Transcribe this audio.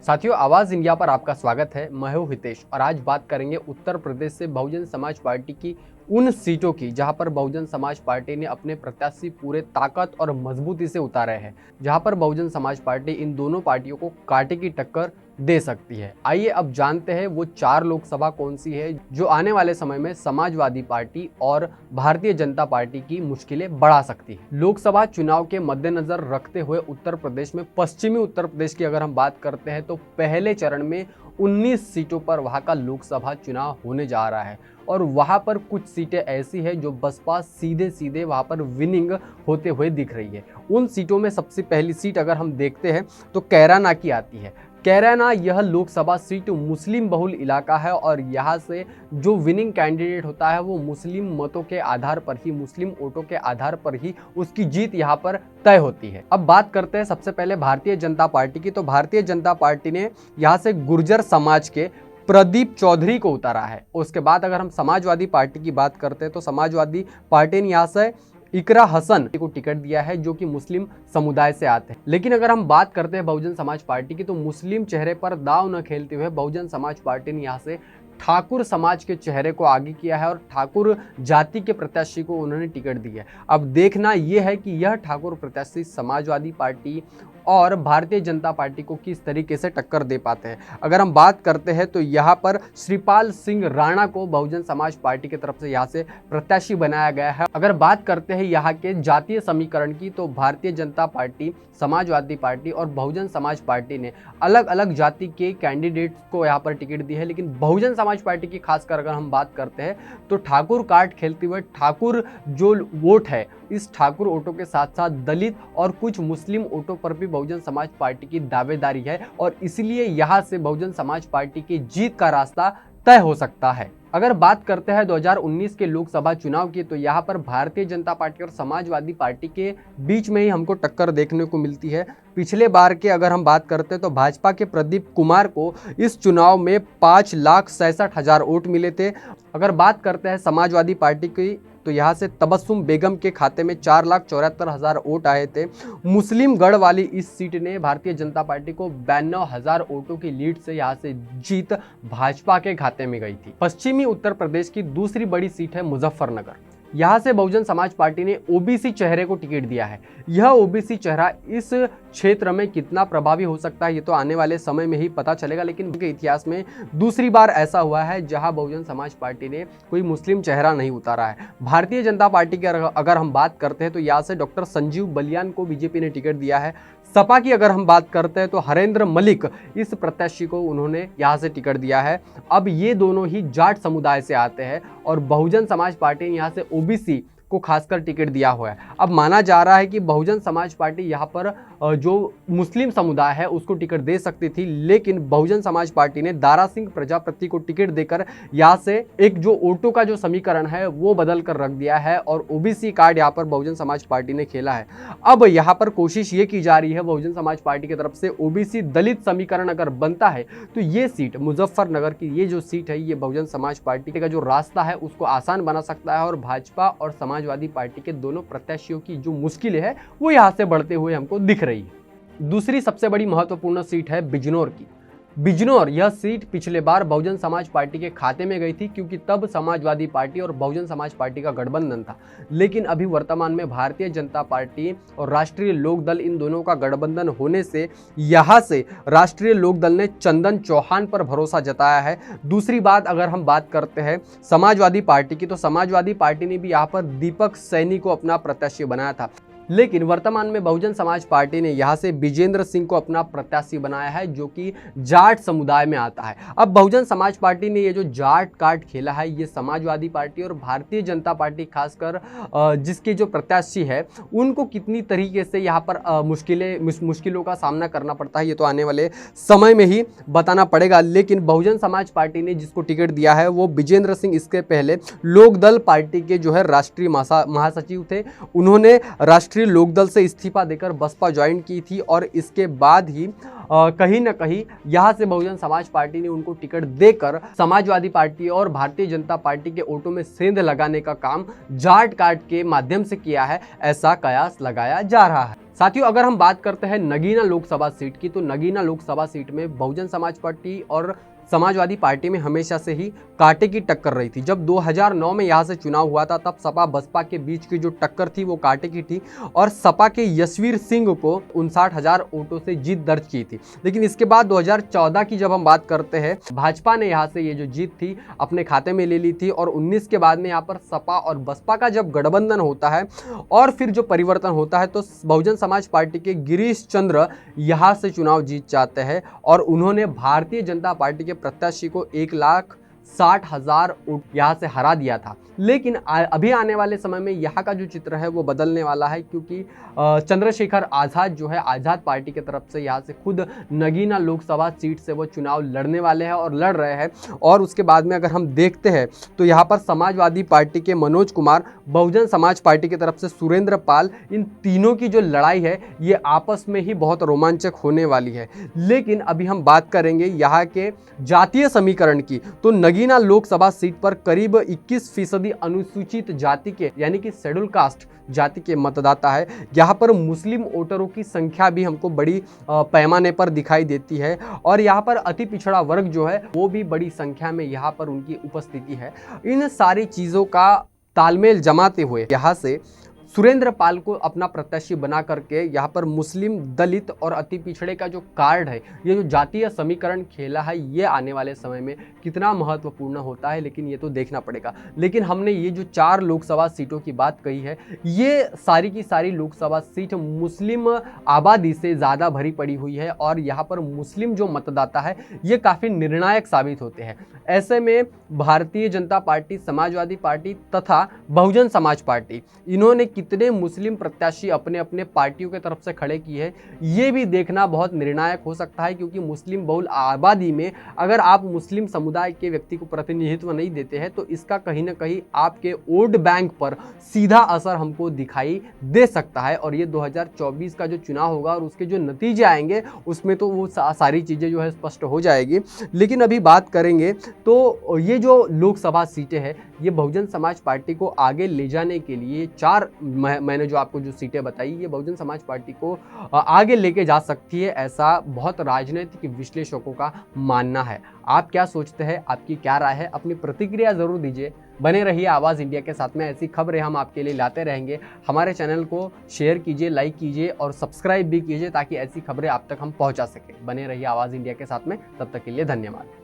साथियों, आवाज इंडिया पर आपका स्वागत है। मैं हूं हितेश और आज बात करेंगे उत्तर प्रदेश से बहुजन समाज पार्टी की उन सीटों की जहां पर बहुजन समाज पार्टी ने अपने प्रत्याशी पूरे ताकत और मजबूती से उतारे हैं, जहां पर बहुजन समाज पार्टी इन दोनों पार्टियों को कांटे की टक्कर दे सकती है। आइए अब जानते हैं वो 4 लोकसभा कौन सी है जो आने वाले समय में समाजवादी पार्टी और भारतीय जनता पार्टी की मुश्किलें बढ़ा सकती है। लोकसभा चुनाव के मद्देनजर रखते हुए उत्तर प्रदेश में पश्चिमी उत्तर प्रदेश की अगर हम बात करते हैं तो पहले चरण में 19 सीटों पर वहां का लोकसभा चुनाव होने जा रहा है और वहां पर कुछ सीटें ऐसी है जो बसपा सीधे सीधे वहां पर विनिंग होते हुए दिख रही है। उन सीटों में सबसे पहली सीट अगर हम देखते हैं तो कैराना की आती है। कैराना यह लोकसभा सीट मुस्लिम बहुल इलाका है और यहाँ से जो विनिंग कैंडिडेट होता है वो मुस्लिम मतों के आधार पर ही, मुस्लिम वोटों के आधार पर ही उसकी जीत यहाँ पर तय होती है। अब बात करते हैं सबसे पहले भारतीय जनता पार्टी की। तो भारतीय जनता पार्टी ने यहाँ से गुर्जर समाज के प्रदीप चौधरी को उतारा है। उसके बाद अगर हम समाजवादी पार्टी की बात करते हैं तो समाजवादी पार्टी ने यहाँ से इकरा हसन को टिकट दिया है जो कि मुस्लिम समुदाय से आते हैं। लेकिन अगर हम बात करते हैं बहुजन समाज पार्टी की तो मुस्लिम चेहरे पर दाव न खेलते हुए बहुजन समाज पार्टी ने यहाँ से ठाकुर समाज के चेहरे को आगे किया है और ठाकुर जाति के प्रत्याशी को उन्होंने टिकट दी है। अब देखना यह है कि यह ठाकुर प्रत्याशी समाजवादी पार्टी और भारतीय जनता पार्टी को किस तरीके से टक्कर दे पाते हैं। अगर हम बात करते हैं तो यहाँ पर श्रीपाल सिंह राणा को बहुजन समाज पार्टी की तरफ से यहाँ से प्रत्याशी बनाया गया है। अगर बात करते हैं यहाँ के जातीय समीकरण की तो भारतीय जनता पार्टी, समाजवादी पार्टी और बहुजन समाज पार्टी ने अलग अलग जाति के कैंडिडेट्स को यहाँ पर टिकट दी है। लेकिन बहुजन समाज पार्टी की खासकर अगर हम बात करते हैं तो ठाकुर कार्ड खेलते हुए ठाकुर जो वोट है, इस ठाकुर वोटों के साथ साथ दलित और कुछ मुस्लिम वोटों पर भी बहुजन समाज पार्टी की दावेदारी है और इसलिए यहाँ से बहुजन समाज पार्टी की जीत का रास्ता तय हो सकता है। अगर बात करते हैं 2019 के लोकसभा चुनाव की तो यहाँ पर भारतीय जनता पार्टी और समाजवादी पार्टी के बीच में ही हमको टक्कर देखने को मिलती है। पिछले बार के अगर हम बात करते हैं तो भाजपा के प्रदीप कुमार को इस चुनाव में 5,67,000 वोट मिले थे। अगर बात करते हैं समाजवादी पार्टी की तो यहाँ से तबस्सुम बेगम के खाते में 4,74,000 वोट आए थे। मुस्लिम गढ़ वाली इस सीट ने भारतीय जनता पार्टी को 92,000 वोटों की लीड से यहाँ से जीत भाजपा के खाते में गई थी। पश्चिमी उत्तर प्रदेश की दूसरी बड़ी सीट है मुजफ्फरनगर। यहाँ से बहुजन समाज पार्टी ने ओबीसी चेहरे को टिकट दिया है। यह ओबीसी चेहरा इस क्षेत्र में कितना प्रभावी हो सकता है ये तो आने वाले समय में ही पता चलेगा। लेकिन उनके इतिहास में दूसरी बार ऐसा हुआ है जहां बहुजन समाज पार्टी ने कोई मुस्लिम चेहरा नहीं उतारा है। भारतीय जनता पार्टी की अगर हम बात करते हैं तो यहाँ से डॉक्टर संजीव बलियान को बीजेपी ने टिकट दिया है। सपा की अगर हम बात करते हैं तो हरेंद्र मलिक इस प्रत्याशी को उन्होंने यहाँ से टिकट दिया है। अब ये दोनों ही जाट समुदाय से आते हैं और बहुजन समाज पार्टी ने यहाँ से ओबीसी को खासकर टिकट दिया हुआ है। अब माना जा रहा है कि बहुजन समाज पार्टी यहाँ पर जो मुस्लिम समुदाय है उसको टिकट दे सकती थी, लेकिन बहुजन समाज पार्टी ने दारा सिंह प्रजापति को टिकट देकर यहाँ से एक जो वोटों का जो समीकरण है वो बदल कर रख दिया है और ओबीसी कार्ड यहाँ पर बहुजन समाज पार्टी ने खेला है। अब यहाँ पर कोशिश ये की जा रही है बहुजन समाज पार्टी की तरफ से ओबीसी दलित समीकरण अगर बनता है तो ये सीट मुजफ्फरनगर की ये जो सीट है ये बहुजन समाज पार्टी का जो रास्ता है उसको आसान बना सकता है और भाजपा और समाजवादी पार्टी के दोनों प्रत्याशियों की जो मुश्किलें है वो यहाँ से बढ़ते हुए हमको दिख रही है। दूसरी सबसे बड़ी महत्वपूर्ण सीट है बिजनौर की। बिजनौर यह सीट पिछले बार बहुजन समाज पार्टी के खाते में गई थी क्योंकि तब समाजवादी पार्टी और बहुजन समाज पार्टी का गठबंधन था। लेकिन अभी वर्तमान में भारतीय जनता पार्टी और राष्ट्रीय लोक दल इन दोनों का गठबंधन होने से यहाँ से राष्ट्रीय लोक दल ने चंदन चौहान पर भरोसा जताया है। दूसरी बात अगर हम बात करते हैं समाजवादी पार्टी की तो समाजवादी पार्टी ने भी यहाँ पर दीपक सैनी को अपना प्रत्याशी बनाया था। लेकिन वर्तमान में बहुजन समाज पार्टी ने यहाँ से विजेंद्र सिंह को अपना प्रत्याशी बनाया है जो कि जाट समुदाय में आता है। अब बहुजन समाज पार्टी ने ये जो जाट कार्ड खेला है ये समाजवादी पार्टी और भारतीय जनता पार्टी खासकर जिसके जो प्रत्याशी है उनको कितनी तरीके से यहाँ पर मुश्किलों का सामना करना पड़ता है ये तो आने वाले समय में ही बताना पड़ेगा। लेकिन बहुजन समाज पार्टी ने जिसको टिकट दिया है वो विजेंद्र सिंह इसके पहले लोकदल पार्टी के जो है राष्ट्रीय महासचिव थे। उन्होंने राष्ट्रीय राष्ट्रीय लोकदल से इस्तीफा देकर बसपा ज्वाइन की थी और इसके बाद ही कहीं ना कहीं यहाँ से बहुजन समाज पार्टी ने उनको टिकट देकर समाजवादी पार्टी और भारतीय जनता पार्टी के वोटों में सेंध लगाने का काम जाट कार्ड के माध्यम से किया है, ऐसा कयास लगाया जा रहा है। साथियों, अगर हम बात करते हैं नगीना लोकसभा सीट की, तो नगीना लोकसभा सीट में बहुजन समाज पार्टी और समाजवादी पार्टी में हमेशा से ही कांटे की टक्कर रही थी। जब 2009 में यहाँ से चुनाव हुआ था तब सपा बसपा के बीच की जो टक्कर थी वो कांटे की थी और सपा के यशवीर सिंह को 59,000 वोटों से जीत दर्ज की थी। लेकिन इसके बाद 2014 की जब हम बात करते हैं, भाजपा ने यहाँ से ये जो जीत थी अपने खाते में ले ली थी और 19 के बाद में यहाँ पर सपा और बसपा का जब गठबंधन होता है और फिर जो परिवर्तन होता है तो बहुजन समाज पार्टी के गिरीश चंद्र यहाँ से चुनाव जीत जाते हैं और उन्होंने भारतीय जनता पार्टी के प्रत्याशी को 1,60,000 वोट यहाँ से हरा दिया था। लेकिन अभी आने वाले समय में यहाँ का जो चित्र है वो बदलने वाला है, क्योंकि चंद्रशेखर आज़ाद जो है आज़ाद पार्टी की तरफ से यहाँ से खुद नगीना लोकसभा सीट से वो चुनाव लड़ने वाले हैं और लड़ रहे हैं। और उसके बाद में अगर हम देखते हैं तो यहाँ पर समाजवादी पार्टी के मनोज कुमार, बहुजन समाज पार्टी की तरफ से सुरेंद्र पाल, इन तीनों की जो लड़ाई है ये आपस में ही बहुत रोमांचक होने वाली है। लेकिन अभी हम बात करेंगे यहाँ के जातीय समीकरण की, तो नगीना लोकसभा सीट पर करीब 21% अनुसूचित जाति के यानी कि शेड्यूल कास्ट जाति के मतदाता है। यहाँ पर मुस्लिम वोटरों की संख्या भी हमको बड़ी पैमाने पर दिखाई देती है और यहाँ पर अति पिछड़ा वर्ग जो है वो भी बड़ी संख्या में यहाँ पर उनकी उपस्थिति है। इन सारी चीज़ों का तालमेल जमाते हुए यहाँ से सुरेंद्र पाल को अपना प्रत्याशी बना करके यहाँ पर मुस्लिम, दलित और अति पिछड़े का जो कार्ड है, ये जो जातीय समीकरण खेला है, ये आने वाले समय में कितना महत्वपूर्ण होता है लेकिन ये तो देखना पड़ेगा। लेकिन हमने ये जो 4 लोकसभा सीटों की बात कही है, ये सारी की सारी लोकसभा सीट मुस्लिम आबादी से ज़्यादा भरी पड़ी हुई है और यहाँ पर मुस्लिम जो मतदाता है ये काफ़ी निर्णायक साबित होते हैं। ऐसे में भारतीय जनता पार्टी, समाजवादी पार्टी तथा बहुजन समाज पार्टी, इन्होंने कितने मुस्लिम प्रत्याशी अपने अपने पार्टियों के तरफ से खड़े किए हैं, ये भी देखना बहुत निर्णायक हो सकता है। क्योंकि मुस्लिम बहुल आबादी में अगर आप मुस्लिम समुदाय के व्यक्ति को प्रतिनिधित्व नहीं देते हैं तो इसका कहीं ना कहीं आपके वोट बैंक पर सीधा असर हमको दिखाई दे सकता है। और ये 2024 का जो चुनाव होगा और उसके जो नतीजे आएंगे उसमें तो वो सारी चीज़ें जो है स्पष्ट हो जाएगी। लेकिन अभी बात करेंगे तो ये जो लोकसभा सीटें हैं ये बहुजन समाज पार्टी को आगे ले जाने के लिए 4 मैंने जो आपको जो सीटें बताई ये बहुजन समाज पार्टी को आगे लेके जा सकती है, ऐसा बहुत राजनीतिक विश्लेषकों का मानना है। आप क्या सोचते हैं, आपकी क्या राय है, अपनी प्रतिक्रिया जरूर दीजिए। बने रहिए आवाज़ इंडिया के साथ में, ऐसी खबरें हम आपके लिए लाते रहेंगे। हमारे चैनल को शेयर कीजिए, लाइक कीजिए और सब्सक्राइब भी कीजिए ताकि ऐसी खबरें आप तक हम पहुंचा सकें। बने रहिए आवाज़ इंडिया के साथ में, तब तक के लिए धन्यवाद।